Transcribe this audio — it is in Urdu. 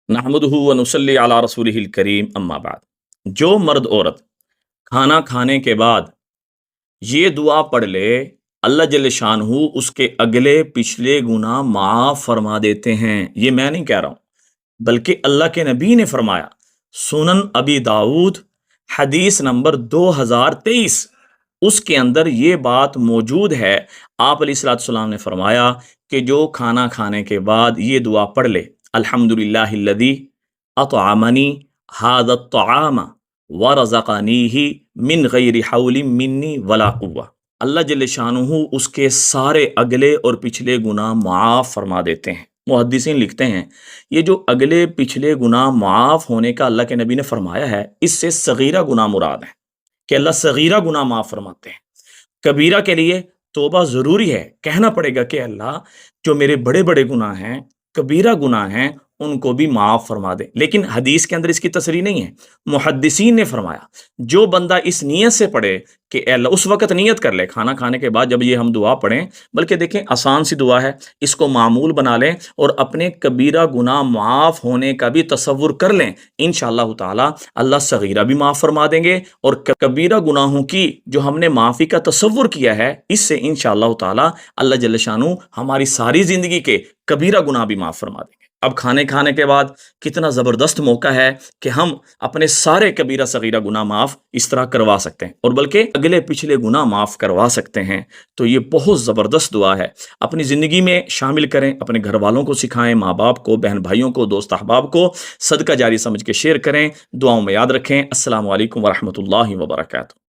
نحمدہ و نصلی علی رسولہ الکریم اما بعد۔ جو مرد عورت کھانا کھانے کے بعد یہ دعا پڑھ لے، اللہ جل شانہ اس کے اگلے پچھلے گناہ معاف فرما دیتے ہیں۔ یہ میں نہیں کہہ رہا ہوں، بلکہ اللہ کے نبی نے فرمایا۔ سنن ابی داؤد حدیث نمبر 2023، اس کے اندر یہ بات موجود ہے۔ آپ علیہ الصلوۃ والسلام نے فرمایا کہ جو کھانا کھانے کے بعد یہ دعا پڑھ لے، الحمدللہ الذی اطعمنی ھذا الطعام ورزقنیہ من غیر حول منی ولا قوہ، اللہ جل شانہ اس کے سارے اگلے اور پچھلے گناہ معاف فرما دیتے ہیں۔ محدثین لکھتے ہیں یہ جو اگلے پچھلے گناہ معاف ہونے کا اللہ کے نبی نے فرمایا ہے، اس سے صغیرہ گناہ مراد ہے کہ اللہ صغیرہ گناہ معاف فرماتے ہیں۔ کبیرہ کے لیے توبہ ضروری ہے، کہنا پڑے گا کہ اللہ جو میرے بڑے بڑے گناہ ہیں، کبیرہ گناہ ہیں، ان کو بھی معاف فرما دے۔ لیکن حدیث کے اندر اس کی تصریح نہیں ہے۔ محدثین نے فرمایا جو بندہ اس نیت سے پڑھے کہ اے اللہ، اس وقت نیت کر لے کھانا کھانے کے بعد جب یہ ہم دعا پڑھیں، بلکہ دیکھیں آسان سی دعا ہے، اس کو معمول بنا لیں اور اپنے کبیرہ گناہ معاف ہونے کا بھی تصور کر لیں، انشاءاللہ تعالی اللہ صغیرہ بھی معاف فرما دیں گے، اور کبیرہ گناہوں کی جو ہم نے معافی کا تصور کیا ہے، اس سے انشاءاللہ تعالی اللہ جل شانہ ہماری ساری زندگی کے کبیرہ گناہ بھی معاف فرما دیں گے۔ اب کھانے کے بعد کتنا زبردست موقع ہے کہ ہم اپنے سارے کبیرہ صغیرہ گناہ معاف اس طرح کروا سکتے ہیں، اور بلکہ اگلے پچھلے گناہ معاف کروا سکتے ہیں۔ تو یہ بہت زبردست دعا ہے، اپنی زندگی میں شامل کریں، اپنے گھر والوں کو سکھائیں، ماں باپ کو، بہن بھائیوں کو، دوست احباب کو صدقہ جاری سمجھ کے شیئر کریں۔ دعاؤں میں یاد رکھیں۔ السلام علیکم ورحمۃ اللہ وبرکاتہ۔